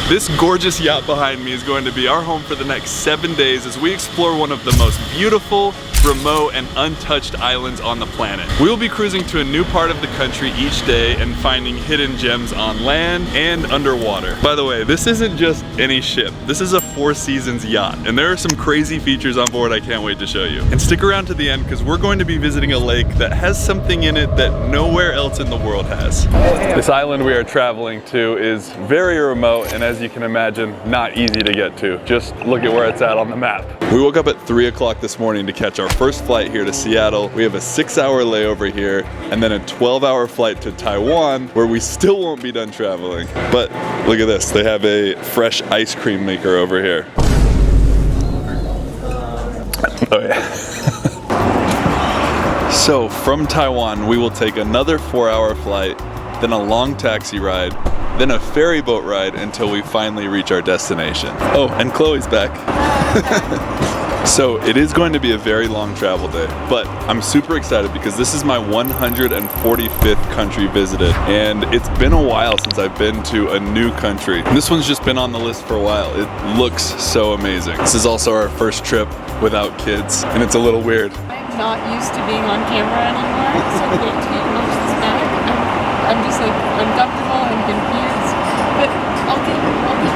This gorgeous yacht behind me is going to be our home for the next 7 days as we explore one of the most beautiful, remote, and untouched islands on the planet. We will be cruising to a new part of the country each day and finding hidden gems on land and underwater. By the way, this isn't just any ship. This is a Four Seasons yacht, and there are some crazy features on board I can't wait to show you. And stick around to the end because we're going to be visiting a lake that has something in it that nowhere else in the world has. This island we are traveling to is very remote and, as you can imagine, not easy to get to. Just look at where it's at on the map. We woke up at 3 o'clock this morning to catch our first flight here to Seattle. We have a 6-hour layover here and then a 12-hour flight to Taiwan where we still won't be done traveling. But look at this, they have a fresh ice cream maker over here. Oh yeah. So from Taiwan, we will take another 4-hour flight, then a long taxi ride, then a ferry boat ride until we finally reach our destination. Oh, and Chloe's back. So it is going to be a very long travel day, but I'm super excited because this is my 145th country visited, and it's been a while since I've been to a new country. And this one's just been on the list for a while. It looks so amazing. This is also our first trip without kids, and it's a little weird. I'm not used to being on camera anymore, so I can't take much of this back. I'm just like uncomfortable and confused, but I'll get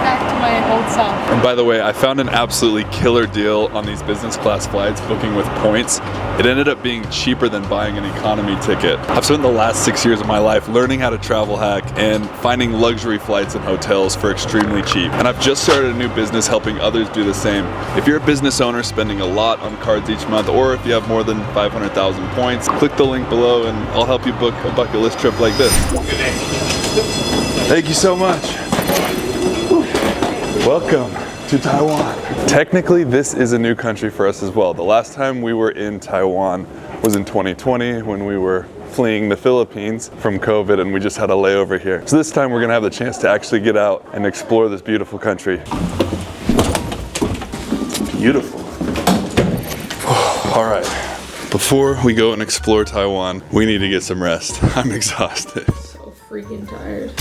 back to my old self. And by the way, I found an absolutely killer deal on these business class flights booking with points. It ended up being cheaper than buying an economy ticket. I've spent the last 6 years of my life learning how to travel hack and finding luxury flights and hotels for extremely cheap. And I've just started a new business helping others do the same. If you're a business owner spending a lot on cards each month, or if you have more than 500,000 points, click the link below and I'll help you book a bucket list trip like this. Thank you so much. Welcome to Taiwan. Technically, this is a new country for us as well. The last time we were in Taiwan was in 2020 when we were fleeing the Philippines from COVID and we just had a layover here. So this time we're gonna have the chance to actually get out and explore this beautiful country. It's beautiful. All right, before we go and explore Taiwan, we need to get some rest. I'm exhausted. So freaking tired.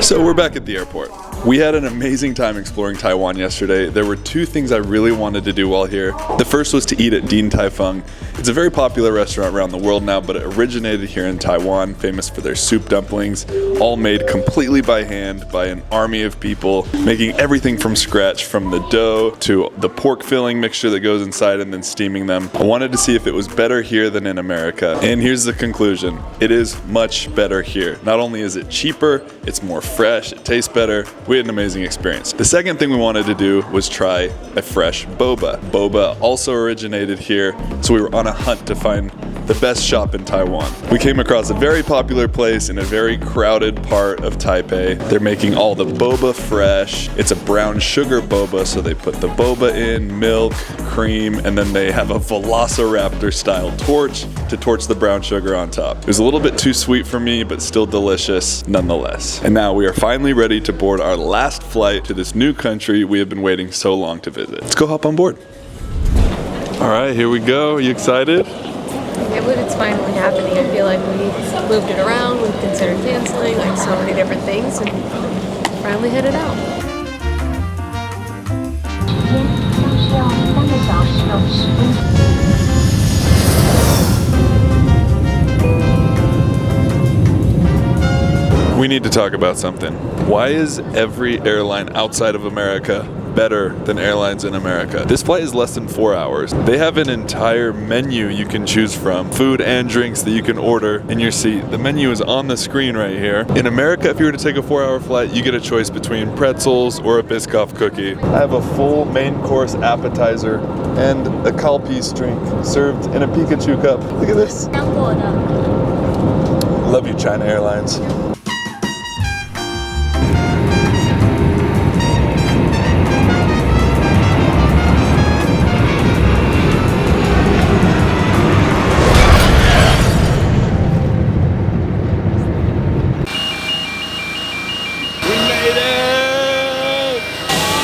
So we're back at the airport. We had an amazing time exploring Taiwan yesterday. There were 2 things I really wanted to do while here. The first was to eat at Din Tai Fung. It's a very popular restaurant around the world now, but it originated here in Taiwan, famous for their soup dumplings, all made completely by hand by an army of people, making everything from scratch, from the dough to the pork filling mixture that goes inside and then steaming them. I wanted to see if it was better here than in America. And here's the conclusion. It is much better here. Not only is it cheaper, it's more fresh, it tastes better. We had an amazing experience. The second thing we wanted to do was try a fresh boba. Boba also originated here, so we were on a hunt to find the best shop in Taiwan. We came across a very popular place in a very crowded part of Taipei. They're making all the boba fresh. It's a brown sugar boba, so they put the boba in, milk, cream, and then they have a Velociraptor style torch to torch the brown sugar on top. It was a little bit too sweet for me, but still delicious nonetheless. And now we are finally ready to board our last flight to this new country we have been waiting so long to visit. Let's go hop on board. All right, here we go. Are you excited? Yeah, but it's finally happening. I feel like we moved it around, we've considered canceling, like so many different things, and finally headed out. We need to talk about something. Why is every airline outside of America better than airlines in America? This flight is less than 4 hours. They have an entire menu you can choose from, food and drinks that you can order in your seat. The menu is on the screen right here. In America, if you were to take a 4-hour flight, you get a choice between pretzels or a Biscoff cookie. I have a full main course appetizer and a Calpis drink served in a Pikachu cup. Look at this. Love you, China Airlines.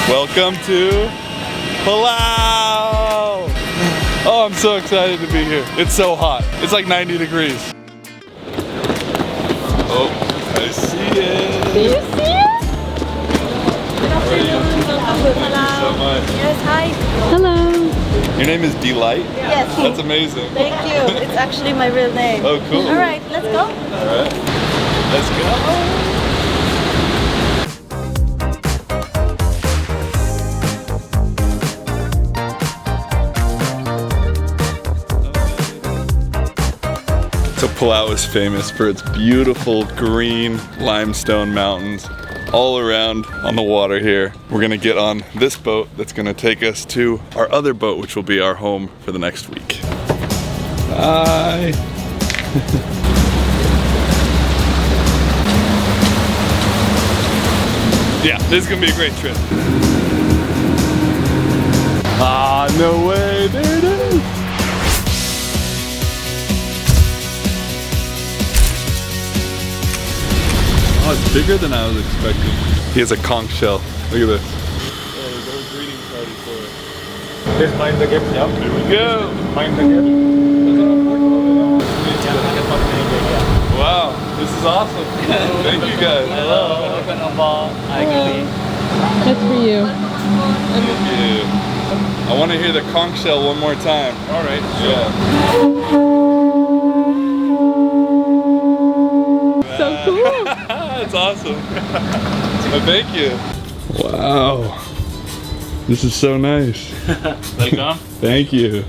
Welcome to Palau! Oh, I'm so excited to be here. It's so hot. It's like 90 degrees. Oh, I see it. Do you see it? Thank you so much. Yes, hi. Hello. Your name is Delight? Yes. That's amazing. Thank you. It's actually my real name. Oh, cool. All right, let's go. All right. Let's go. So Palau is famous for its beautiful green limestone mountains all around on the water here. We're gonna get on this boat that's gonna take us to our other boat, which will be our home for the next week. Bye. Yeah, this is gonna be a great trip. Ah, no way, there it is. Oh, it's bigger than I was expecting. He has a conch shell. Look at this. Oh, there's a whole greeting party for it. Just mind the gap, yeah. Here we go. Mind the gap. Wow, this is awesome. Thank you guys. Hello. That's for you. Thank you. I want to hear the conch shell one more time. All right. Yeah. So cool. That's awesome. Well, thank you. Wow. This is so nice. Welcome. Thank you.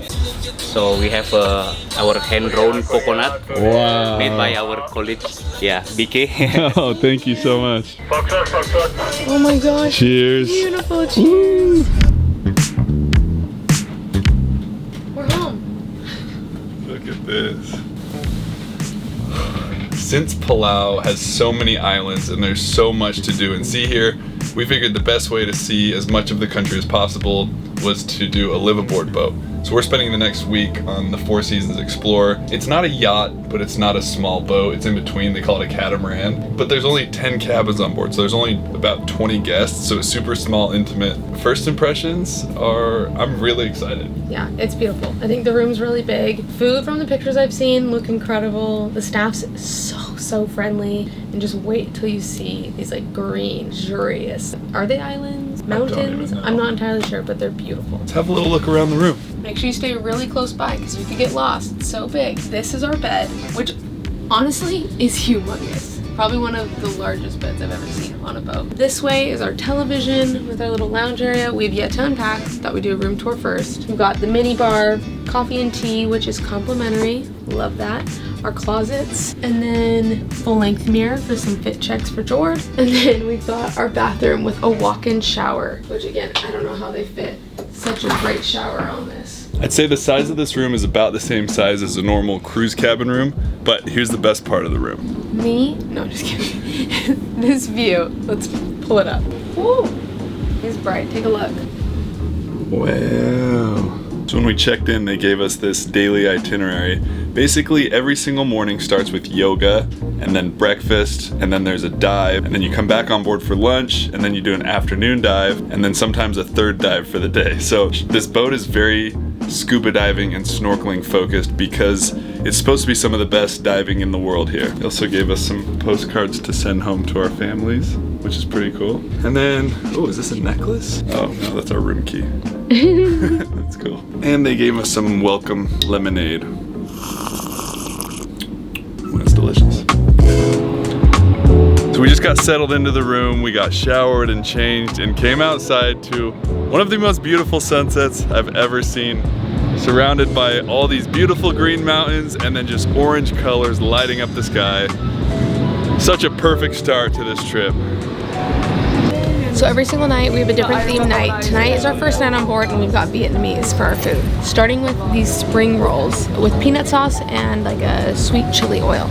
So we have our hand-rolled coconut Wow. made by our colleague, yeah, BK. Oh, thank you so much. Oh my gosh. Cheers. Beautiful. Cheers. We're home. Look at this. Since Palau has so many islands and there's so much to do and see here, we figured the best way to see as much of the country as possible was to do a live-aboard boat. So we're spending the next week on the Four Seasons Explorer. It's not a yacht, but it's not a small boat. It's in between. They call it a catamaran. But there's only 10 cabins on board, so there's only about 20 guests, so it's super small, intimate. First impressions are, I'm really excited. Yeah, it's beautiful. I think the room's really big. Food from the pictures I've seen look incredible. The staff's so friendly. And just wait till you see these like green, luxurious. Are they islands? Mountains? know. I'm not entirely sure, but they're beautiful. Let's have a little look around the room. Make sure you stay really close by because you could get lost. It's so big. This is our bed, which honestly is humongous. Probably one of the largest beds I've ever seen on a boat. This way is our television with our little lounge area. We've yet to unpack. Thought we'd do a room tour first. We've got the mini bar, coffee and tea, which is complimentary. Love that. Our closets, and then full-length mirror for some fit checks for Jord. And then we've got our bathroom with a walk-in shower, which again, I don't know how they fit such a great shower on this. I'd say the size of this room is about the same size as a normal cruise cabin room, but here's the best part of the room. Me? No, just kidding. This view, let's pull it up. Woo! It's bright, take a look. Wow. So when we checked in, they gave us this daily itinerary. Basically, every single morning starts with yoga, and then breakfast, and then there's a dive, and then you come back on board for lunch, and then you do an afternoon dive, and then sometimes a third dive for the day. So this boat is very scuba diving and snorkeling focused because it's supposed to be some of the best diving in the world here. They also gave us some postcards to send home to our families, which is pretty cool. And then, oh, is this a necklace? Oh no, that's our room key. That's cool. And they gave us some welcome lemonade. That's delicious. So we just got settled into the room, we got showered and changed and came outside to one of the most beautiful sunsets I've ever seen, surrounded by all these beautiful green mountains and then just orange colors lighting up the sky. Such a perfect start to this trip. So every single night we have a different theme night. Tonight is our first night on board and we've got Vietnamese for our food. Starting with these spring rolls with peanut sauce and like a sweet chili oil.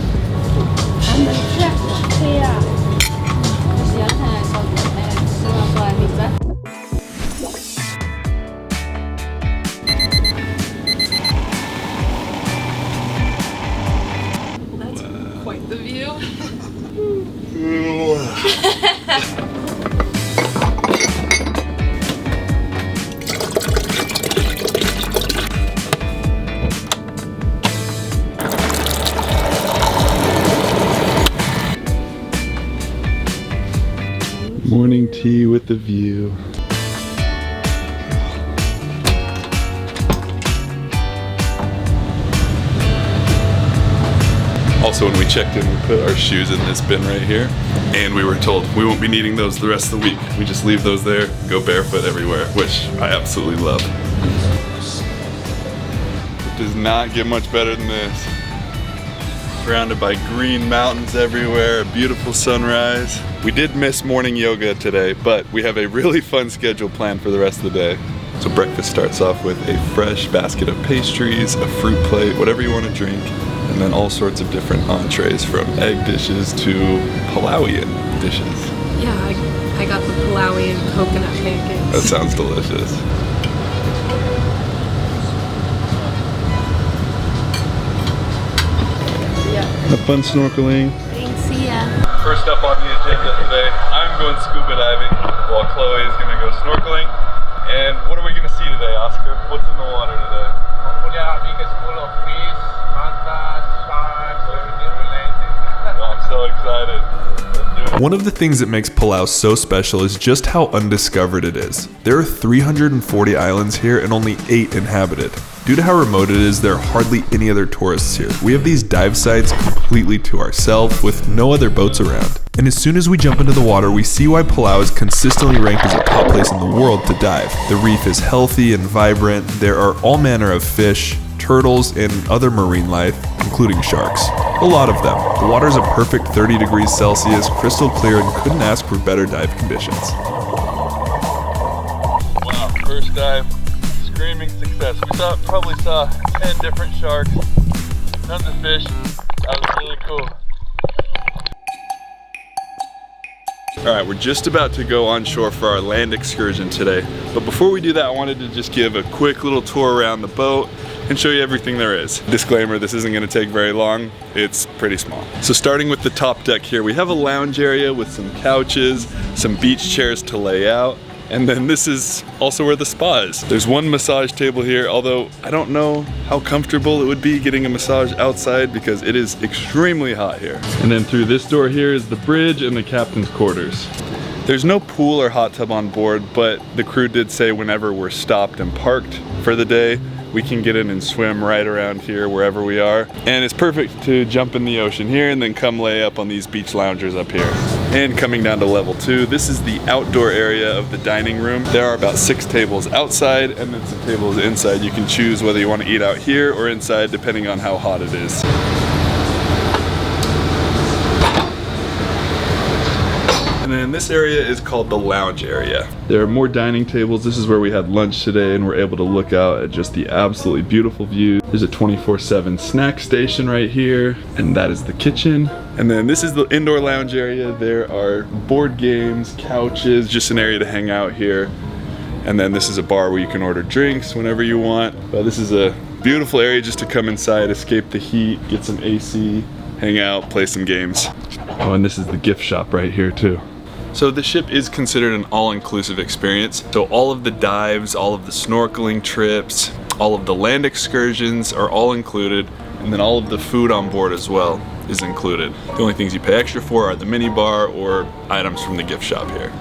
That's quite the view. Morning tea with the view. Also, when we checked in, we put our shoes in this bin right here, and we were told we won't be needing those the rest of the week. We just leave those there, go barefoot everywhere, which I absolutely love. It does not get much better than this. Surrounded by green mountains everywhere, a beautiful sunrise. We did miss morning yoga today, but we have a really fun schedule planned for the rest of the day. So breakfast starts off with a fresh basket of pastries, a fruit plate, whatever you want to drink, and then all sorts of different entrees from egg dishes to Palauian dishes. Yeah, I got the Palauian coconut pancakes. That sounds delicious. Have fun snorkeling. Thanks, see ya. First up on the agenda today, I'm going scuba diving while Chloe is going to go snorkeling. And what are we going to see today, Oscar? What's in the water today? Hopefully our biggest pool of fish, mantas, sharks, everything related. I'm so excited. One of the things that makes Palau so special is just how undiscovered it is. There are 340 islands here and only 8 inhabited. Due to how remote it is, there are hardly any other tourists here. We have these dive sites completely to ourselves with no other boats around. And as soon as we jump into the water, we see why Palau is consistently ranked as a top place in the world to dive. The reef is healthy and vibrant. There are all manner of fish, turtles, and other marine life, including sharks. A lot of them. The water is a perfect 30 degrees Celsius, crystal clear, and couldn't ask for better dive conditions. Wow, first dive. Screaming success. We probably saw 10 different sharks, tons of fish. That was really cool. Alright, we're just about to go on shore for our land excursion today. But before we do that, I wanted to just give a quick little tour around the boat and show you everything there is. Disclaimer, this isn't going to take very long. It's pretty small. So starting with the top deck here, we have a lounge area with some couches, some beach chairs to lay out. And then this is also where the spa is. There's one massage table here, although I don't know how comfortable it would be getting a massage outside because it is extremely hot here. And then through this door here is the bridge and the captain's quarters. There's no pool or hot tub on board, but the crew did say whenever we're stopped and parked for the day, we can get in and swim right around here wherever we are. And it's perfect to jump in the ocean here and then come lay up on these beach loungers up here. And coming down to level 2, this is the outdoor area of the dining room. There are about 6 tables outside and then some tables inside. You can choose whether you want to eat out here or inside depending on how hot it is. And then this area is called the lounge area. There are more dining tables. This is where we had lunch today and we're able to look out at just the absolutely beautiful view. There's a 24/7 snack station right here, and that is the kitchen. And then this is the indoor lounge area. There are board games, couches, just an area to hang out here. And then this is a bar where you can order drinks whenever you want. But this is a beautiful area just to come inside, escape the heat, get some AC, hang out, play some games. Oh, and this is the gift shop right here too. So the ship is considered an all-inclusive experience. So all of the dives, all of the snorkeling trips, all of the land excursions are all included, and then all of the food on board as well is included. The only things you pay extra for are the mini bar or items from the gift shop here.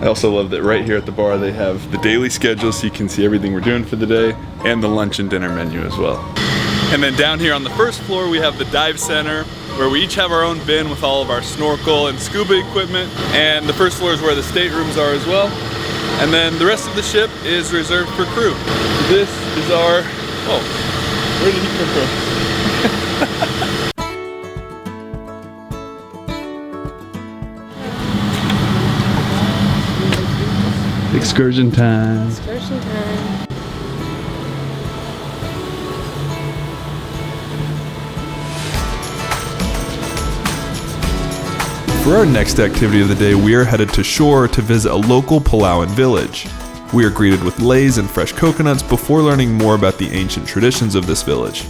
I also love that right here at the bar they have the daily schedule so you can see everything we're doing for the day, and the lunch and dinner menu as well. And then down here on the first floor we have the dive center, where we each have our own bin with all of our snorkel and scuba equipment. And the first floor is where the staterooms are as well. And then the rest of the ship is reserved for crew. This is our, oh, where did he come from? Excursion time. Excursion time. For our next activity of the day, we are headed to shore to visit a local Palauan village. We are greeted with leis and fresh coconuts before learning more about the ancient traditions of this village.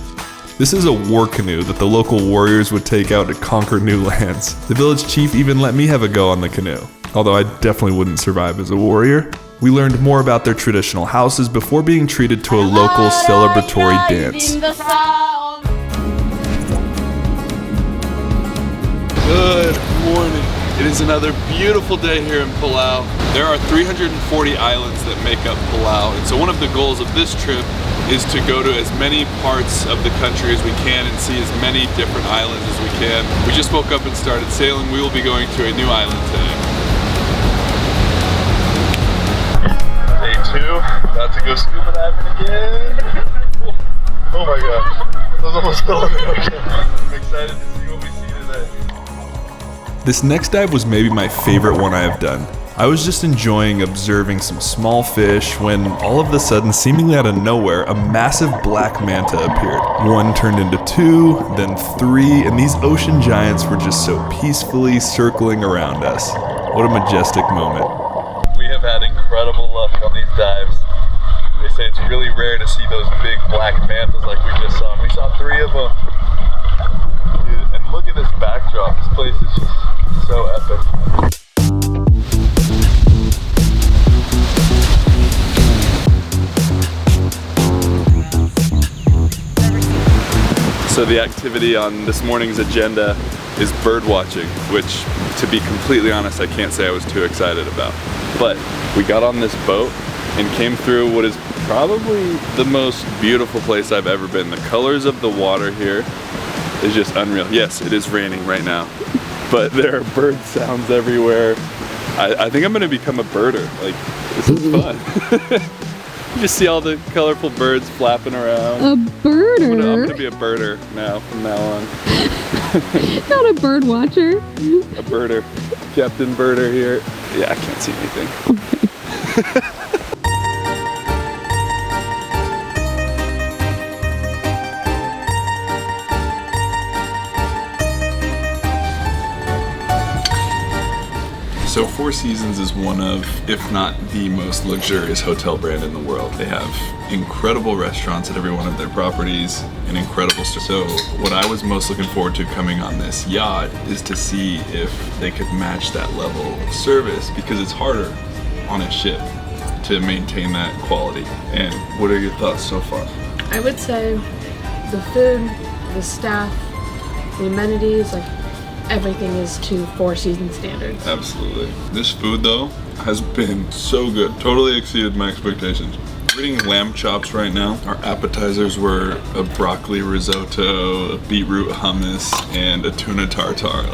This is a war canoe that the local warriors would take out to conquer new lands. The village chief even let me have a go on the canoe, although I definitely wouldn't survive as a warrior. We learned more about their traditional houses before being treated to a local celebratory dance. Good morning. It is another beautiful day here in Palau. There are 340 islands that make up Palau, and so one of the goals of this trip is to go to as many parts of the country as we can and see as many different islands as we can. We just woke up and started sailing. We will be going to a new island today. Day 2, about to go scuba diving again. Oh my gosh, I was almost fell in the ocean. I'm excited to see what we see today. This next dive was maybe my favorite one I have done. I was just enjoying observing some small fish when all of a sudden, seemingly out of nowhere, a massive black manta appeared. One turned into 2, then 3, and these ocean giants were just so peacefully circling around us. What a majestic moment. We have had incredible luck on these dives. They say it's really rare to see those big black mantas like we just saw. We saw 3 of them. Dude, and look at this backdrop. This place is just so epic. So the activity on this morning's agenda is bird watching, which, to be completely honest, I can't say I was too excited about. But we got on this boat and came through what is probably the most beautiful place I've ever been. The colors of the water here is just unreal. Yes, it is raining right now, but there are bird sounds everywhere. I think I'm gonna become a birder. Like, this is fun. You just see all the colorful birds flapping around. A birder? I'm gonna be a birder now, from now on. Not a bird watcher. A birder. Captain Birder here. Yeah, I can't see anything. Okay. So Four Seasons is one of, if not the most luxurious hotel brand in the world. They have incredible restaurants at every one of their properties and incredible stuff. So what I was most looking forward to coming on this yacht is to see if they could match that level of service, because it's harder on a ship to maintain that quality. And what are your thoughts so far? I would say the food, the staff, the amenities, like everything is to Four Seasons standards. Absolutely. This food though has been so good. Totally exceeded my expectations. We're eating lamb chops right now. Our appetizers were a broccoli risotto, a beetroot hummus, and a tuna tartare.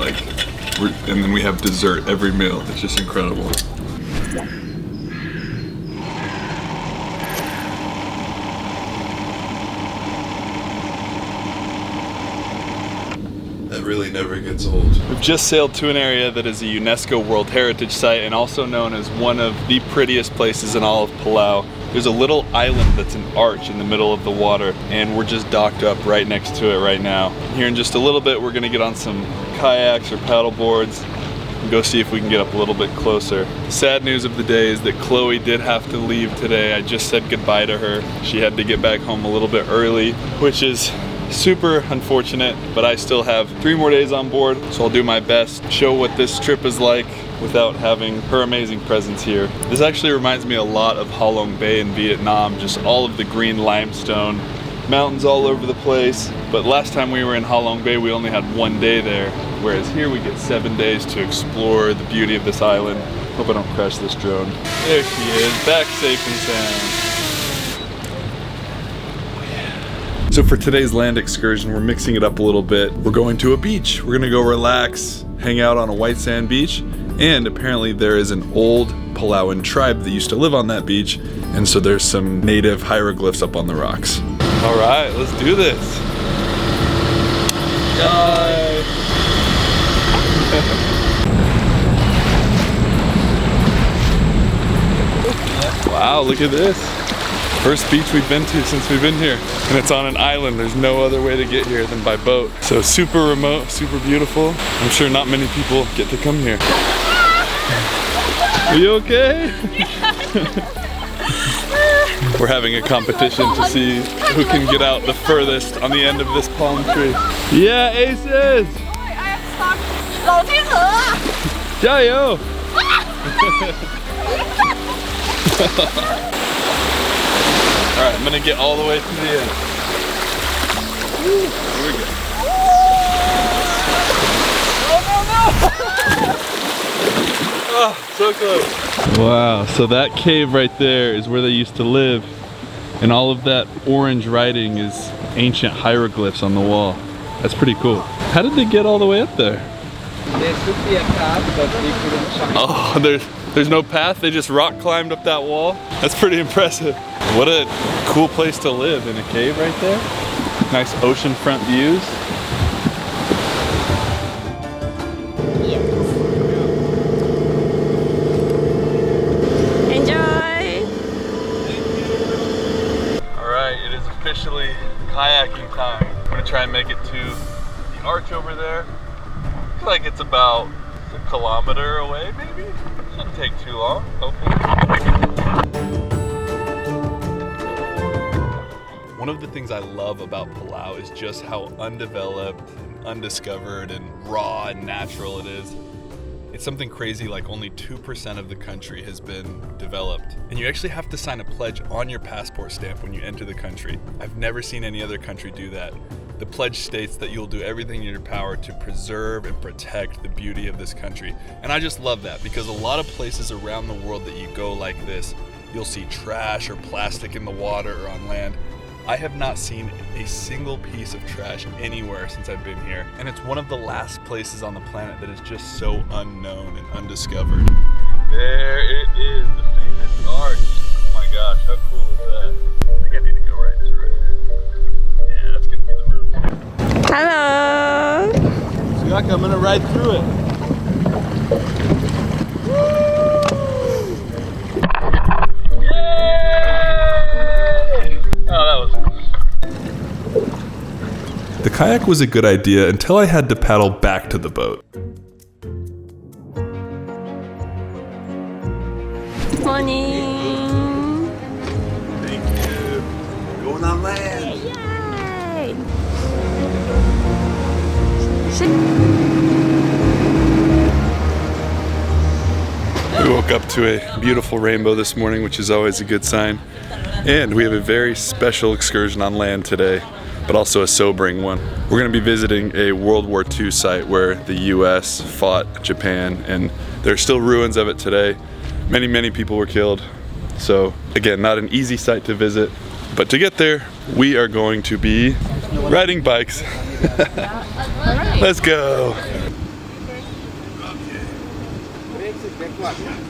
And then we have dessert every meal. It's just incredible. That really never gets old. We've just sailed to an area that is a UNESCO World Heritage Site and also known as one of the prettiest places in all of Palau. There's a little island that's an arch in the middle of the water, and we're just docked up right next to it right now. Here in just a little bit, we're gonna get on some kayaks or paddle boards and go see if we can get up a little bit closer. Sad news of the day is that Chloe did have to leave today. I just said goodbye to her. She had to get back home a little bit early, which is super unfortunate, but I still have 3 more days on board, so I'll do my best to show what this trip is like without having her amazing presence here. This actually reminds me a lot of Ha Long Bay in Vietnam, just all of the green limestone, mountains all over the place. But last time we were in Ha Long Bay, we only had 1 day there, whereas here we get 7 days to explore the beauty of this island. Hope I don't crash this drone. There she is, back safe and sound. So for today's land excursion, we're mixing it up a little bit. We're going to a beach. We're gonna go relax, hang out on a white sand beach, and apparently there is an old Palauan tribe that used to live on that beach, and so there's some native hieroglyphs up on the rocks. All right, let's do this. Yay! Wow, look at this. First beach we've been to since we've been here. And it's on an island. There's no other way to get here than by boat. So super remote, super beautiful. I'm sure not many people get to come here. Are you okay? We're having a competition to see who can get out the furthest on the end of this palm tree. Yeah, aces! 老天鹅啊！ 加油! Alright, I'm gonna get all the way to the end. Here we go. Oh, no, no! Oh, so close. Wow, so that cave right there is where they used to live. And all of that orange writing is ancient hieroglyphs on the wall. That's pretty cool. How did they get all the way up there? There should be a path, but we couldn't find. Oh, there's no path? They just rock climbed up that wall? That's pretty impressive. What a cool place to live, in a cave right there. Nice oceanfront views. Enjoy! Alright, it is officially kayaking time. I'm gonna try and make it to the arch over there. I feel like it's about a kilometer away, maybe? Shouldn't take too long, hopefully. One of the things I love about Palau is just how undeveloped, and undiscovered, and raw and natural it is. It's something crazy like only 2% of the country has been developed. And you actually have to sign a pledge on your passport stamp when you enter the country. I've never seen any other country do that. The pledge states that you'll do everything in your power to preserve and protect the beauty of this country. And I just love that, because a lot of places around the world that you go like this, you'll see trash or plastic in the water or on land. I have not seen a single piece of trash anywhere since I've been here. And it's one of the last places on the planet that is just so unknown and undiscovered. There it is, the famous arch. Oh my gosh, how cool is that? I think I need to go right through it. Yeah, that's gonna be the move. Hello! Scuba, I'm gonna ride through it. The kayak was a good idea until I had to paddle back to the boat. Morning! Thank you. Going on land. Yay! We woke up to a beautiful rainbow this morning, which is always a good sign. And we have a very special excursion on land today, but also a sobering one. We're going to be visiting a World War II site where the US fought Japan, and there are still ruins of it today. Many, many people were killed. So again, not an easy site to visit, but to get there, we are going to be riding bikes. Let's go.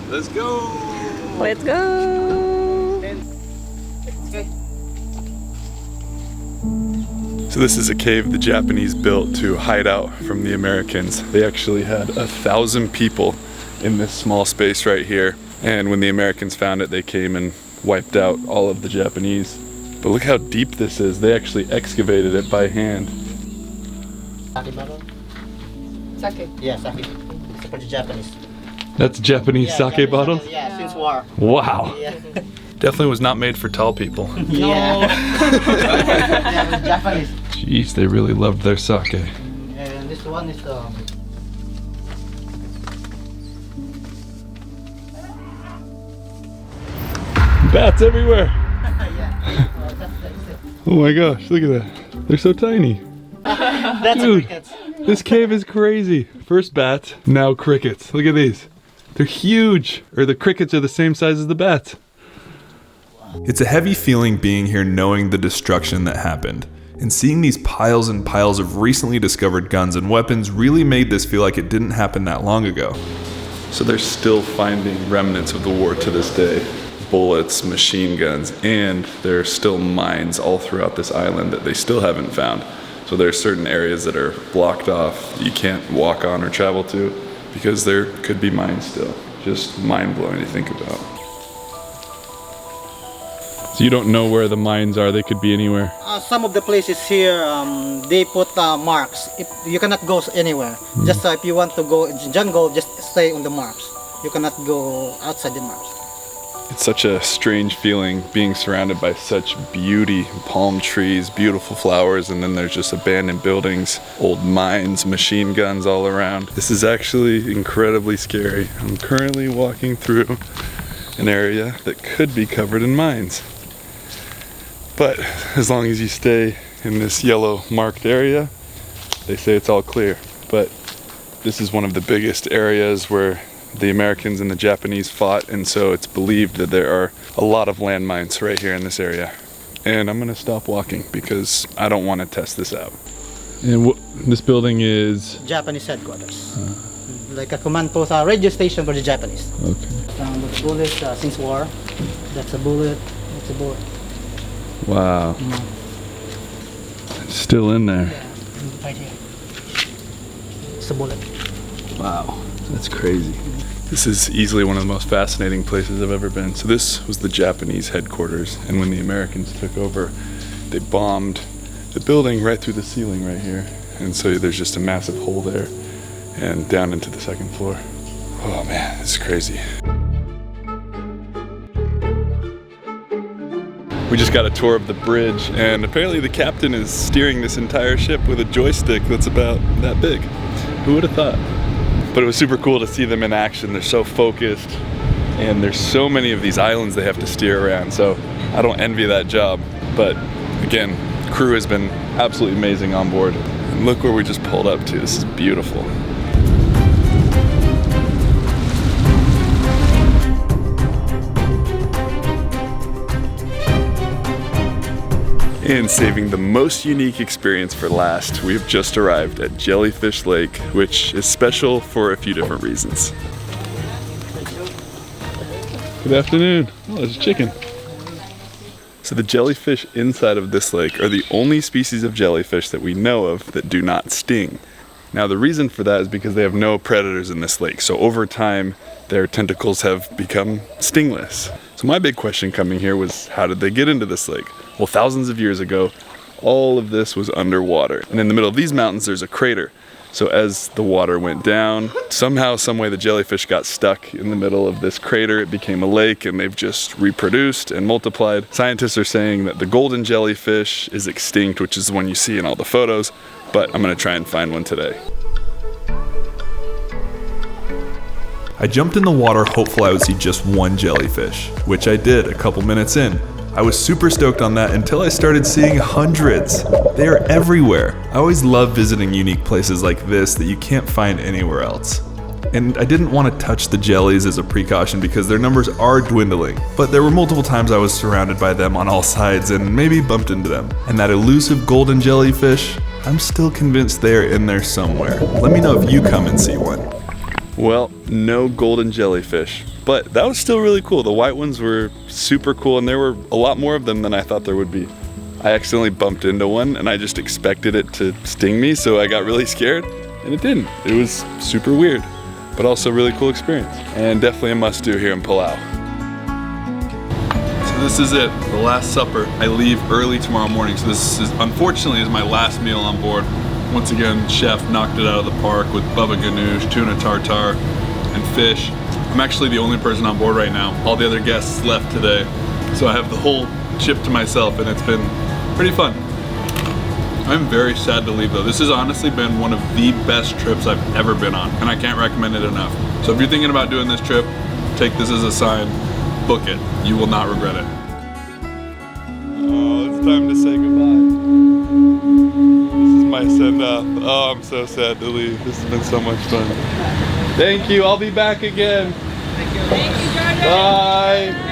Let's go. Let's go! So this is a cave the Japanese built to hide out from the Americans. They actually had 1,000 people in this small space right here. And when the Americans found it, they came and wiped out all of the Japanese. But look how deep this is. They actually excavated it by hand. Sake bottle? Sake. Yeah, sake. It's for the Japanese. That's Japanese Yeah, sake Japanese bottle? sake, yeah, since war. Wow. Yeah. Definitely was not made for tall people. Yeah. Yeah, it's Japanese. Jeez, they really loved their sake. And this one is Bats everywhere. yeah. That's it. Oh my gosh, look at that. They're so tiny. That's Dude. a cricket. This cave is crazy. First bats, now crickets. Look at these. They're huge. Or the crickets are the same size as the bats. It's a heavy feeling being here knowing the destruction that happened. And seeing these piles and piles of recently discovered guns and weapons really made this feel like it didn't happen that long ago. So they're still finding remnants of the war to this day. Bullets, machine guns, and there are still mines all throughout this island that they still haven't found. So there are certain areas that are blocked off that you can't walk on or travel to because there could be mines still. Just mind-blowing to think about. So you don't know where the mines are, they could be anywhere. Some of the places here, they put marks. If you cannot go anywhere. Just if you want to go in the jungle, just stay on the marks. You cannot go outside the marks. It's such a strange feeling being surrounded by such beauty, palm trees, beautiful flowers, and then there's just abandoned buildings, old mines, machine guns all around. This is actually incredibly scary. I'm currently walking through an area that could be covered in mines. But as long as you stay in this yellow marked area, they say it's all clear. But this is one of the biggest areas where the Americans and the Japanese fought, and so it's believed that there are a lot of landmines right here in this area. And I'm gonna stop walking because I don't want to test this out. And this building is Japanese headquarters. Like a command post, a radio station for the Japanese. okay. The bullet since war. That's a bullet. That's a bullet. Wow. It's still in there. Yeah, right here. It's a bullet. Wow, that's crazy. This is easily one of the most fascinating places I've ever been. So this was the Japanese headquarters, and when the Americans took over, they bombed the building right through the ceiling right here. And so there's just a massive hole there and down into the second floor. Oh man, this is crazy. We just got a tour of the bridge, and apparently the captain is steering this entire ship with a joystick that's about that big. Who would have thought? But it was super cool to see them in action. They're so focused, and there's so many of these islands they have to steer around, so I don't envy that job. But again, crew has been absolutely amazing on board. And look where we just pulled up to. This is beautiful. And saving the most unique experience for last, we have just arrived at Jellyfish Lake, which is special for a few different reasons. Good afternoon. Oh, there's a chicken. So the jellyfish inside of this lake are the only species of jellyfish that we know of that do not sting. Now the reason for that is because they have no predators in this lake, so over time their tentacles have become stingless. So my big question coming here was, how did they get into this lake? Well, thousands of years ago, all of this was underwater. And in the middle of these mountains, there's a crater. So as the water went down, somehow, some way the jellyfish got stuck in the middle of this crater. It became a lake, and they've just reproduced and multiplied. Scientists are saying that the golden jellyfish is extinct, which is the one you see in all the photos, but I'm gonna try and find one today. I jumped in the water hopeful I would see just one jellyfish, which I did a couple minutes in. I was super stoked on that until I started seeing hundreds. They are everywhere. I always love visiting unique places like this that you can't find anywhere else. And I didn't want to touch the jellies as a precaution because their numbers are dwindling. But there were multiple times I was surrounded by them on all sides and maybe bumped into them. And that elusive golden jellyfish, I'm still convinced they are in there somewhere. Let me know if you come and see one. Well, no golden jellyfish, but that was still really cool. The white ones were super cool, and there were a lot more of them than I thought there would be. I accidentally bumped into one, and I just expected it to sting me, so I got really scared, and it didn't. It was super weird, but also a really cool experience, and definitely a must-do here in Palau. So this is it, the Last Supper. I leave early tomorrow morning, so this is, unfortunately, is my last meal on board. Once again, chef knocked it out of the park with baba ganoush, tuna tartare, and fish. I'm actually the only person on board right now. All the other guests left today, so I have the whole ship to myself, and it's been pretty fun. I'm very sad to leave though. This has honestly been one of the best trips I've ever been on, and I can't recommend it enough. So if you're thinking about doing this trip, take this as a sign, book it. You will not regret it. Oh, it's time to say goodbye. My send off. Oh, I'm so sad to leave. This has been so much fun. Thank you. I'll be back again. Thank you. Bye.